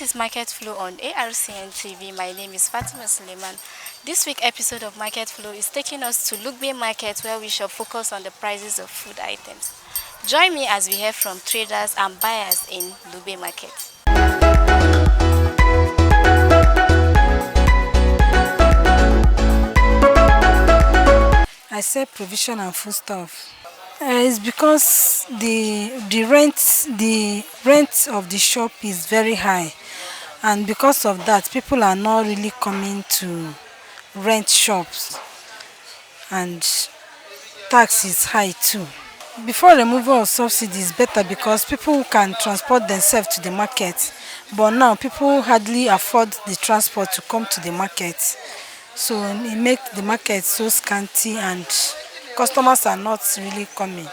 This is Market Flow on ARCN TV. My name is Fatima Suleiman. This week's episode of Market Flow is taking us to LUGBE Market, where we shall focus on the prices of food items. Join me as we hear from traders and buyers in LUGBE Market. I sell provision and foodstuff. It's because the rent of the shop is very high, and because of that, people are not really coming to rent shops, and tax is high too. Before removal of subsidy is better because people can transport themselves to the market, but now people hardly afford the transport to come to the market, so it makes the market so scanty and customers are not really coming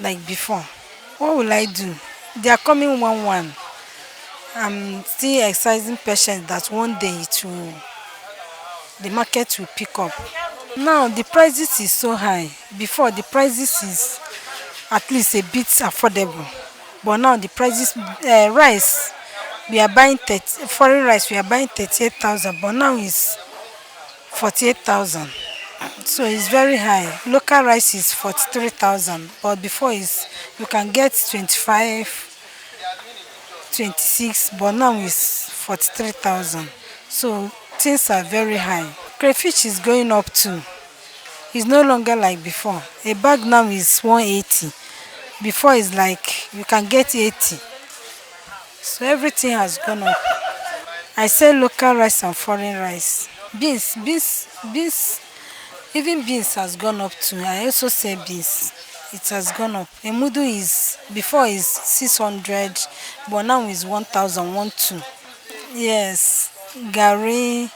like before. What will I do? They are coming one. I'm still exercising patience that one day the market will pick up. Now the prices is so high. Before the prices is at least a bit affordable, but now the prices rice we are buying foreign rice we are buying 38,000, but now it's 48,000. So it's very high. Local rice is 43,000, but before you can get 25, 26, but now it's 43,000. So things are very high. Crayfish is going up too. It's no longer like before. A bag now is 180. Before it's like you can get 80. So everything has gone up. I sell local rice and foreign rice. Beans, even beans has gone up too. I also sell beans. It has gone up. A mudu is before is 600, but now is 1,000, 1,200. Yes, Gary,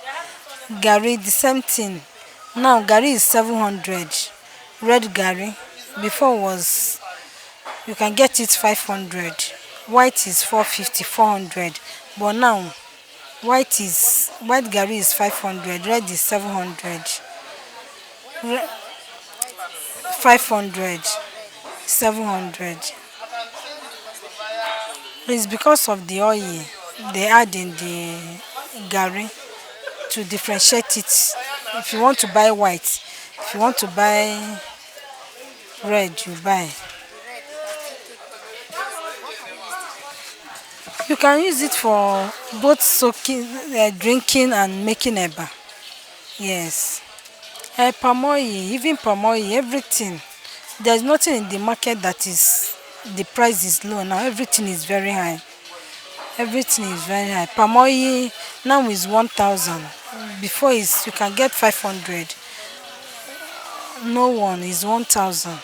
the same thing. Now Gary is 700. Red Gary before was you can get it 500. White is 450, 400. But now white Gary is 500. Red is 700. 500, 700. It's because of the oil they add in the Gary to differentiate it. If you want to buy white, if you want to buy red, you buy. You can use it for both soaking, drinking and making eba. Yes. Palm oil, even palm oil, everything. There's nothing in the market that is the price is low now. Everything is very high. Everything is very high. Palm oil now is 1,000. Before you can get 500. No one is 1,000.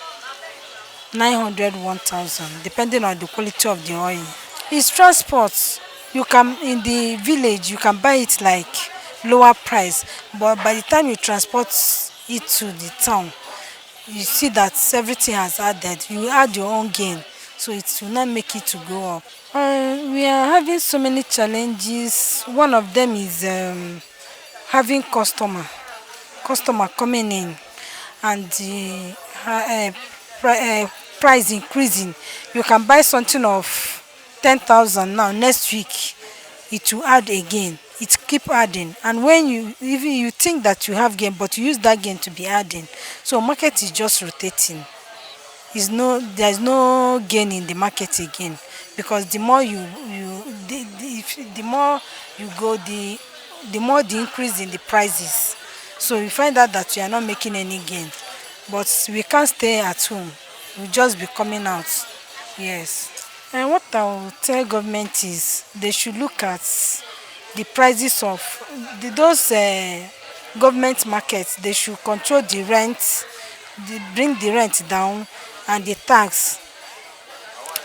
900, 1,000, depending on the quality of the oil. It's transport. You can in the village you can buy it like lower price, but by the time you transport it to the town, you see that everything has added. You add your own gain, so it will not make it to go up. We are having so many challenges. One of them is having customer coming in and the price increasing. You can buy something of 10,000 now. Next week it will add again. It keep adding, and when you think that you have gain, but you use that gain to be adding. So market is just rotating. There's no gain in the market again, because the more the more you go, the more the increase in the prices. So you find out that you are not making any gain, but we can't stay at home. We'll just be coming out. Yes. And what I will tell government is they should look at the prices of those government markets. They should control the rent, bring the rent down, and the tax,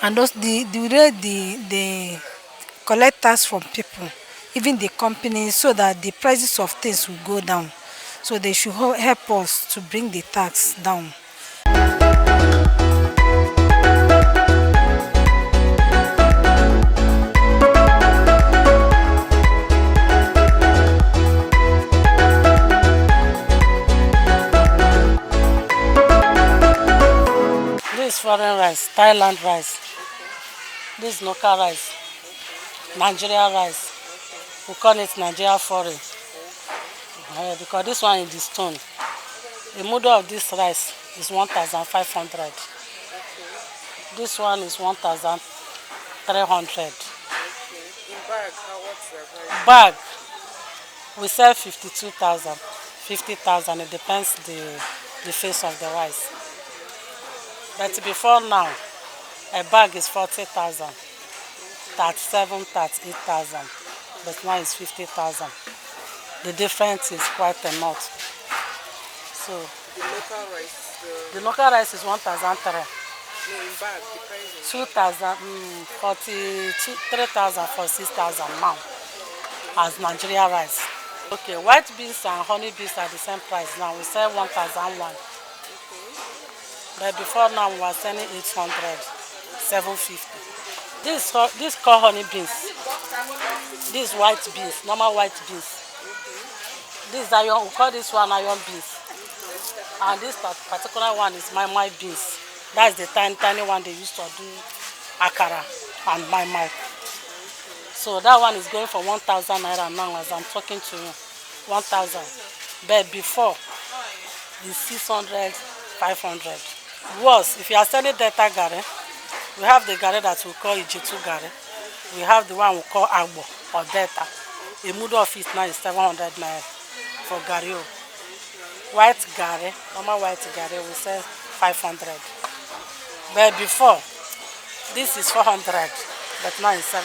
and those the way they collect tax from people, even the companies, so that the prices of things will go down. So they should help us to bring the tax down. This is foreign rice, Thailand rice. This is local rice. Nigeria rice. We call it Nigeria foreign. Because this one is the stone. A model of this rice is 1,500. This one is 1,300. In bag, what's the price? Bag, we sell 52,000, 50,000. It depends the face of the rice. But before now, a bag is 40,000, 37, 38,000. But now it's 50,000. The difference is quite a lot. So The local rice, the local rice is 1,300. no, in bag, the price is 2,000, 3,000 for 6,000 now as Nigeria rice. Okay, white beans and honey beans are the same price now. We sell 1,001. But before now we were selling 800, 750. This called honey beans. This white beans, normal white beans. This iron, we call this one iron beans. And this particular one is my beans. That's the tiny one they used to do akara and my. So that one is going for 1,000 naira now as I'm talking to you. 1,000. But before, the 600, 500. Worse, if you are selling Delta gari, we have the gari that we call Ijitu gari. We have the one we call Agbo or Delta. A model of it now is 700 naira for gari. White gari, normal white gari, we sell 500. But before, this is 400, but now it's 700.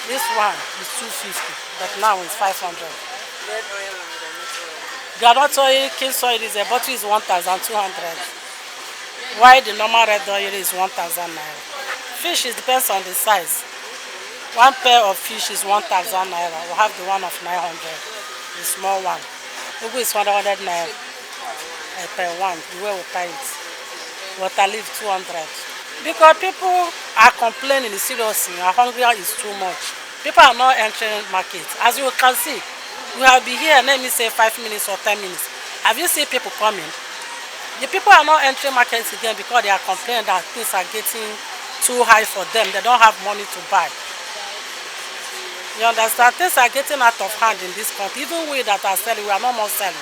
This one is 250, but now it's 500. red oil and garnet oil. Groundnut oil, king soil is a bottle is 1,200. While the normal red oil is 1,000 naira. Fish it depends on the size. One pair of fish is 1,000 naira. We have the one of 900, the small one. Ugu is 100 naira per one, the way we buy it. Water leaf 200. Because people are complaining seriously, our hunger is too much. People are not entering market. As you can see, we have been here, let me say 5 minutes or 10 minutes. Have you seen people coming? The people are not entering markets again because they are complaining that things are getting too high for them. They don't have money to buy. You understand? Things are getting out of hand in this country. Even we that are selling, we are no more selling.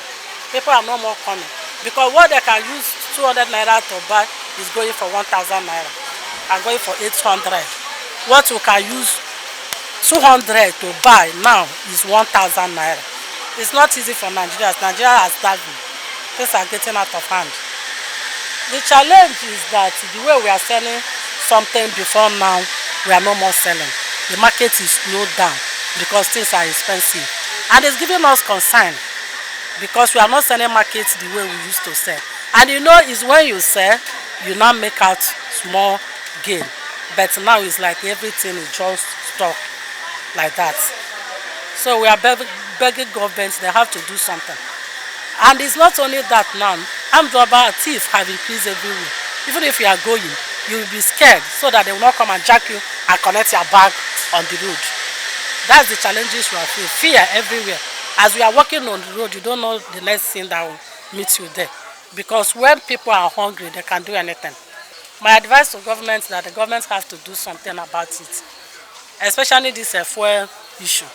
People are no more coming. Because what they can use 200 naira to buy is going for 1,000 naira. And going for 800. What we can use 200 to buy now is 1,000 naira. It's not easy for Nigerians. Nigeria has starving. Things are getting out of hand. The challenge is that the way we are selling something before now, we are no more selling. The market is slowed down because things are expensive. And it's giving us concern because we are not selling markets the way we used to sell. And you know, it's when you sell, you now make out small gain. But now it's like everything is just stuck like that. So we are begging governments, they have to do something. And it's not only that now, armed robber thieves have increased everywhere. Even if you are going, you will be scared so that they will not come and jack you and connect your bag on the road. That's the challenges we are facing. Fear everywhere. As we are walking on the road, you don't know the next thing that will meet you there. Because when people are hungry, they can do anything. My advice to government is that the government has to do something about it. Especially this fuel issue.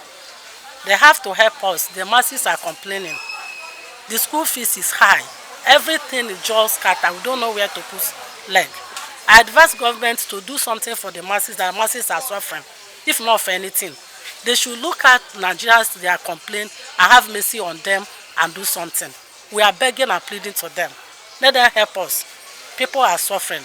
They have to help us. The masses are complaining. The school fees is high. Everything is just scattered. We don't know where to put leg. I advise government to do something for the masses. The masses are suffering. If not for anything, they should look at Nigerians, they are complaining, and have mercy on them and do something. We are begging and pleading to them. Let them help us. People are suffering.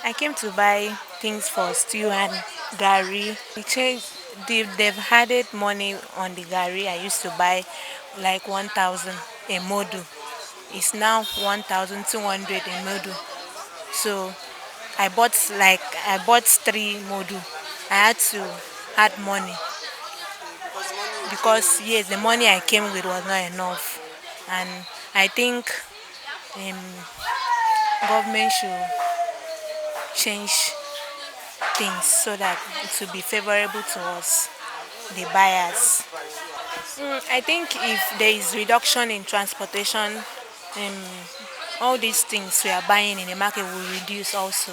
I came to buy things for stew and gari. They've added money on the gari. I used to buy like 1,000 a modu. It's now 1,200 a modu. So I bought 3 modu. I had to add money because yes, the money I came with was not enough, and I think government should change things so that it will be favorable to us, the buyers. I think if there is reduction in transportation, all these things we are buying in the market will reduce also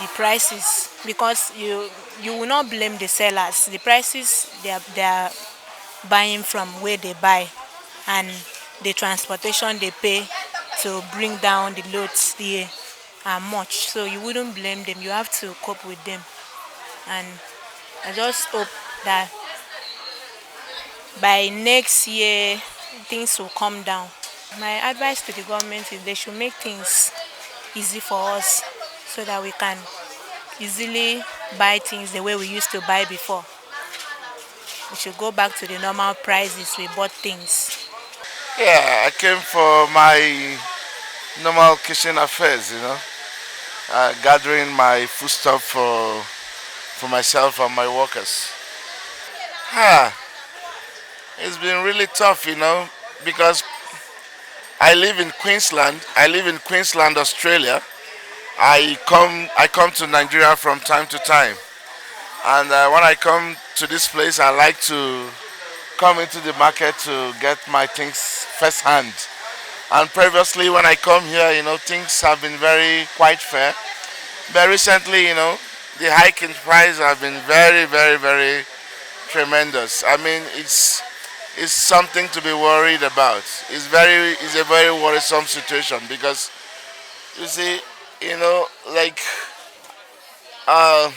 the prices, because you will not blame the sellers. The prices they are buying from where they buy, and the transportation they pay to bring down the loads here are much. So you wouldn't blame them. You have to cope with them. And I just hope that by next year things will come down. My advice to the government is they should make things easy for us so that we can easily buy things the way we used to buy before. We should go back to the normal prices we bought things. Yeah, I came for my normal kitchen affairs, gathering my foodstuff for myself and my workers. Ah, it's been really tough, because I live in Queensland, Australia. I come to Nigeria from time to time, and when I come to this place, I like to come into the market to get my things firsthand. And previously, when I come here, things have been very quite fair. But recently, the hike in price have been very, very, very tremendous. I mean, it's something to be worried about. It's a very worrisome situation because you see, like uh,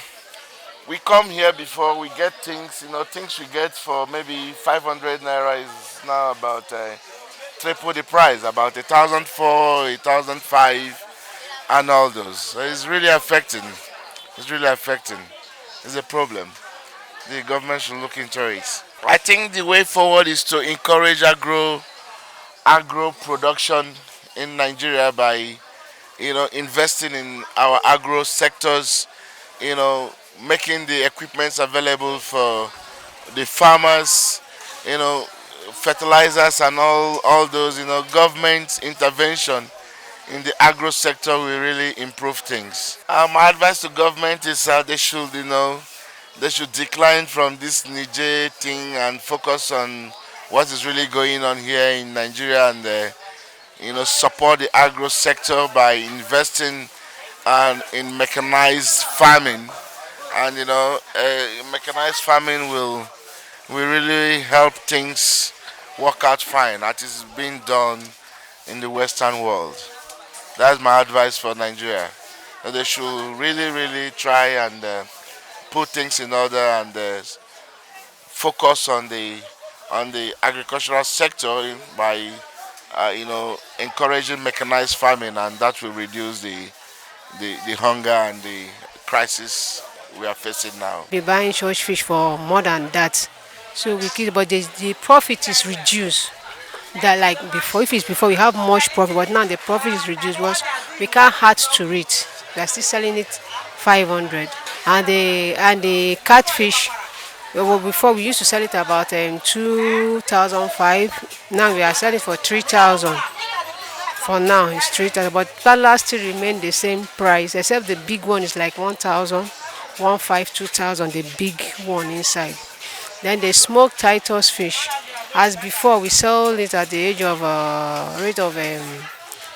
we come here before we get things. Things we get for maybe 500 naira is now about triple the price, about 1,004, 1,005, and all those. So it's really affecting. It's really affecting. It's a problem. The government should look into it. I think the way forward is to encourage agro production in Nigeria by investing in our agro sectors, you know making the equipments available for the farmers, you know fertilizers and all those, government intervention in the agro sector will really improve things. My advice to government is they should decline from this Niger thing and focus on what is really going on here in Nigeria, and support the agro sector by investing in mechanized farming. And mechanized farming will really help things work out fine, as is being done in the Western world. That's my advice for Nigeria. That they should really, really try and put things in order and focus on the agricultural sector by encouraging mechanized farming, and that will reduce the hunger and the crisis we are facing now. Be buying church fish for more than that. So we keep, but the profit is reduced. That like before, if it's before we have much profit, but now the profit is reduced because we can't add to it. We are still selling it 500, and the catfish. Well, before we used to sell it about 2,005. Now we are selling for 3,000. For now, it's 3,000, but dollars still remain the same price, except the big one is like 1,000, 1,500, 2,000. The big one inside. Then the smoked Titus fish, as before, we sell it at the age of rate of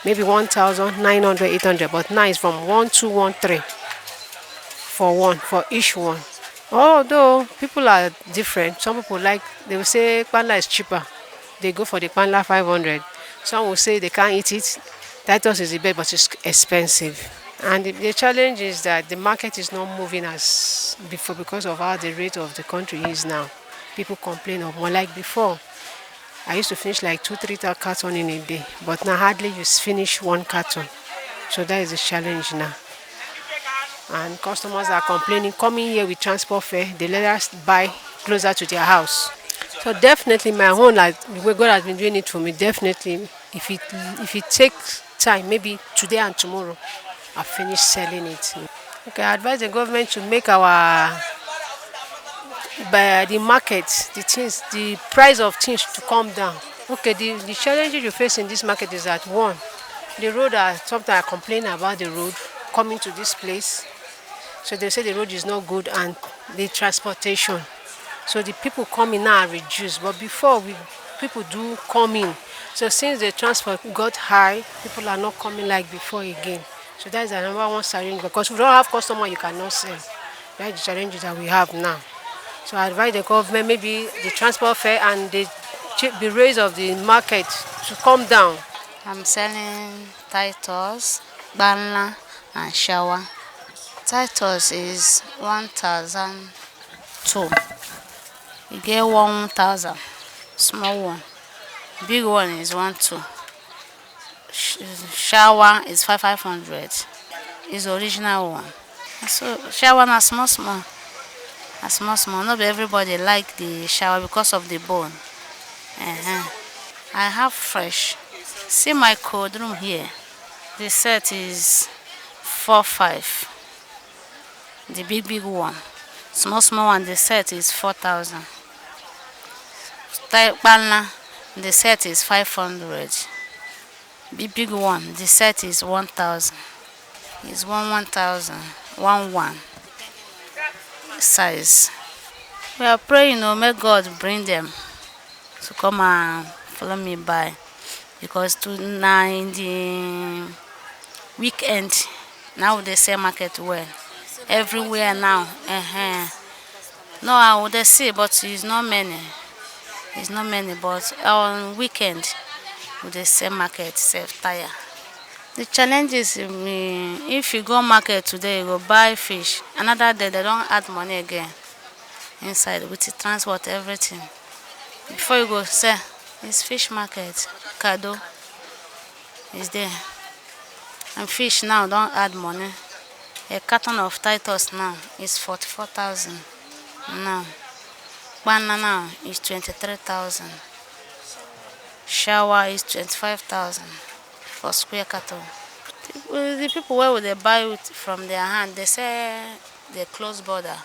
maybe 1,900, 800, but now it's from 1,213 for each one. Although people are different, some people they will say Kwanla is cheaper. They go for the Kwanla 500. Some will say they can't eat it. Titus is the best, but it's expensive. And the challenge is that the market is not moving as before because of how the rate of the country is now. People complain of more like before. I used to finish like 2, 3 carton in a day, but now hardly you finish one carton. So that is a challenge now. And customers are complaining, coming here with transport fare, they let us buy closer to their house. So definitely my own, like the way God has been doing it for me, definitely if it takes time, maybe today and tomorrow, I'll finish selling it. Okay, I advise the government to make our by the market, the price of things to come down. Okay, the challenges you face in this market is that one, the road are sometimes I complain about the road coming to this place. So they say the road is not good and the transportation. So the people coming now are reduced. But before people do come in. So since the transport got high, people are not coming like before again. So that's the number one challenge because if you don't have customer, you cannot sell. That's the challenges that we have now. So I advise the government maybe the transport fare and the raise of the market to come down. I'm selling Titus, Banla, and Shower. Titus is 1,002. You get 1,000, small one. Big one is 1,2. Shower is 500. Is original one. So shower na small small. A small small. Not everybody like the shower because of the bone. I have fresh. See my cold room here. The set is 4,500. The big one. Small small one, the set is 4,000. Banana, the set is 500. Big one, the set is 1,000. It's 1,000, 1 size. We are praying, may God bring them to come and follow me by, because now in the weekend, now they sell market well everywhere now. No, I would say, but it's not many. It's not many, but on weekend, with the same market, self tire. The challenge is, if you go market today, you go buy fish. Another day, they don't add money again inside with the transport, everything. Before you go sell, it's fish market. Kado is there. And fish now don't add money. A carton of Titus now is 44,000 now. Banana now is 23,000. Shower is 25,000 for square carton. The people where would they buy it from their hand, they say they close border.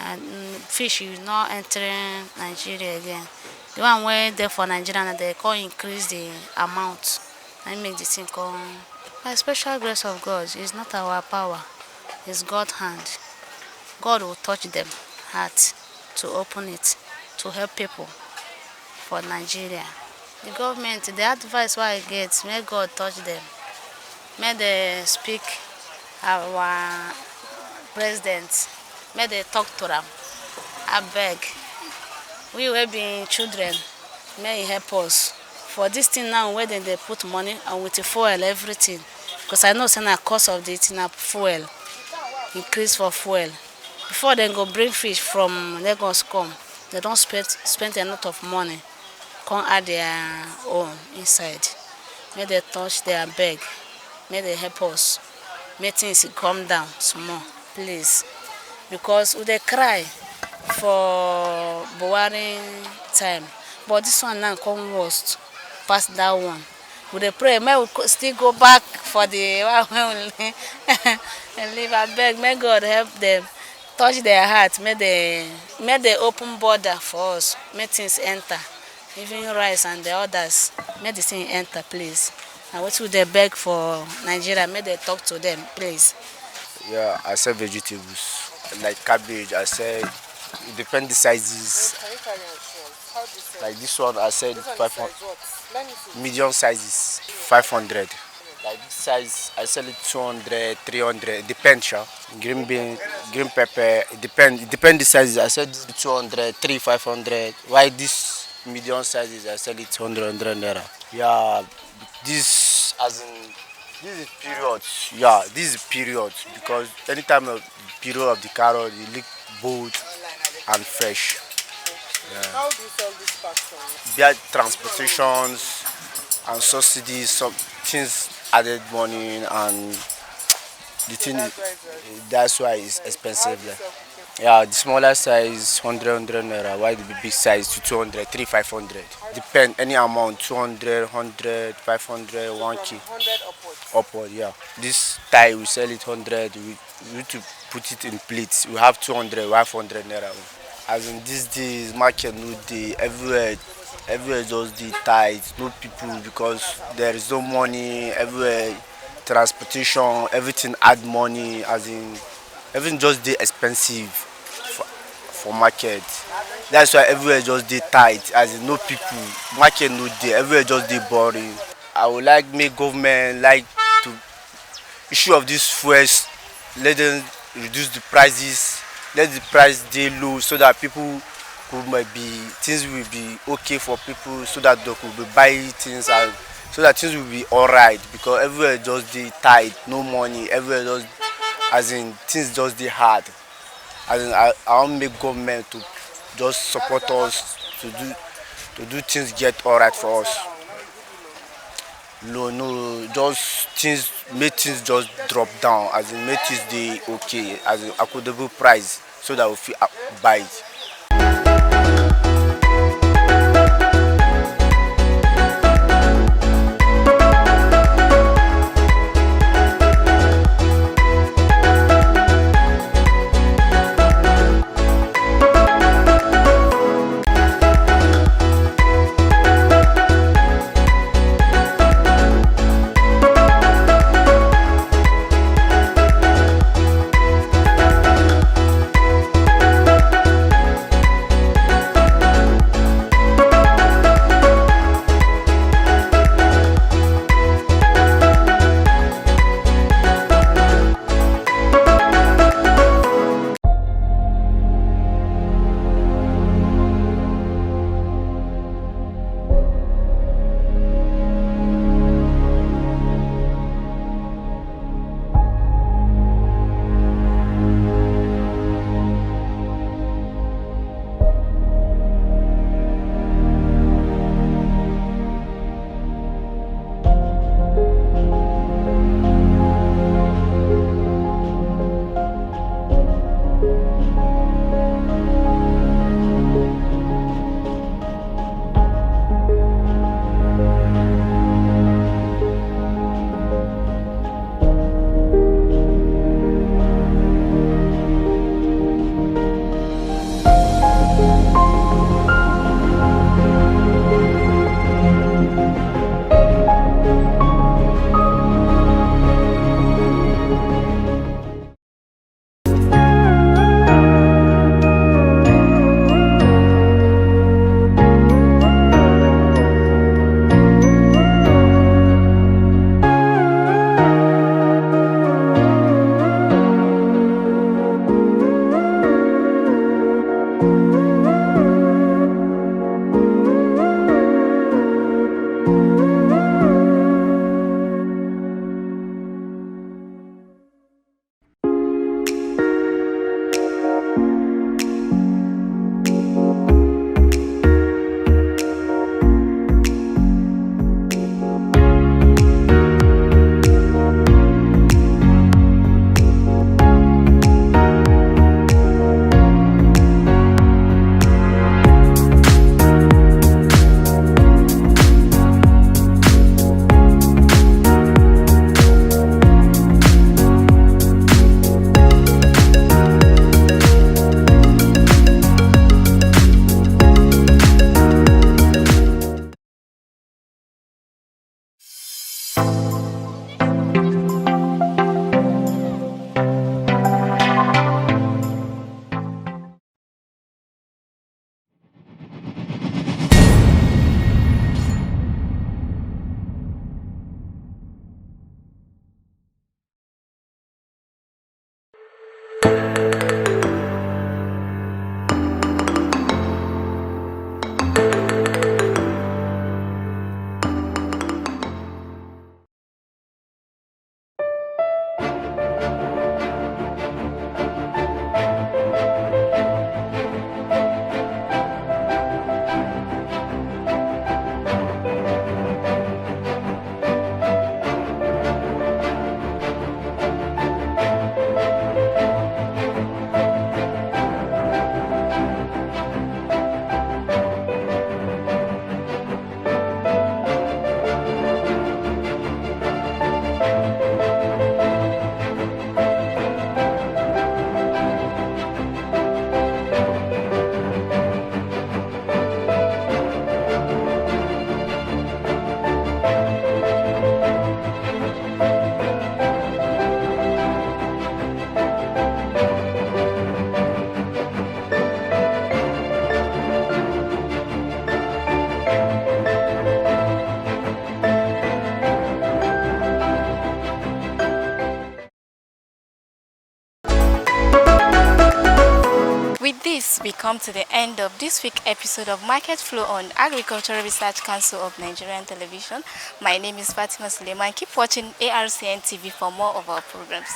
And fish is not entering Nigeria again. The one where they for Nigeria, they can't increase the amount and make the thing come. By special grace of God, it's not our power, it's God's hand. God will touch them heart to open it to help people for Nigeria. The government, the advice what I get, may God touch them. May they speak our president. May they talk to them. I beg. We will be children. May he help us. For this thing now, where they put money and with the fuel, everything. Because I know it's the cost of the fuel. Increase for fuel. Before they go bring fish from Lagos come, they don't spend a lot of money. Come add their own inside. May they touch their bag. May they help us. May things come down small, please. Because they cry for Buhari time. But this one now come worst past that one. We dey pray, may we still go back for the and leave. I beg, may God help them. Touch their heart, may they open border for us, may things enter, even rice and the others, may the thing enter, please. And what would they beg for Nigeria, may they talk to them, please. Yeah, I sell vegetables like cabbage. I sell, it depends the sizes. Can you carry on show? How do you sell? Like this one, I sell This one is 500. size what? Let me see. Medium sizes 500. Like this size, I sell it 200, 300. Depends, yeah. Green bean, green pepper. It depends the sizes. I sell this 200, 300, 500. Why this medium sizes? I sell it 100 naira. Yeah, this as in. This is period. Yeah, this is period because any time of period of the carrot, you look bold and fresh. How do you sell this pattern? There are transportations and subsidies, some things added money, and the thing that's why it's expensive. Yeah, the smaller size 100 naira, while the big size to 200, 300, 500. Depend any amount, 200, 100, 500, 1K. 100 upwards. Upward, yeah. This tie we sell it 100. We need to put it in plates. We have 200, 500 naira. As in these days, market no day everywhere. Everywhere just the tight, no people because there is no money everywhere. Transportation, everything add money. As in everything just dey expensive for market. That's why everywhere just dey tight, as in no people, market no dey, everywhere just dey boring. I would like make government like to issue of this fuels, let them reduce the prices, let the price dey low so that people could might be things will be okay for people, so that they could be buy things, and so that things will be alright, because everywhere just dey tight, no money, everywhere just, as in things just dey hard. As in I want make government to just support us to do things get alright for us. No, just things, make things just drop down, as in make things dey okay, as in affordable price, so that we fit buy it. With this, we come to the end of this week's episode of Market Flow on Agricultural Research Council of Nigerian Television. My name is Fatima Suleiman. Keep watching ARCN TV for more of our programs.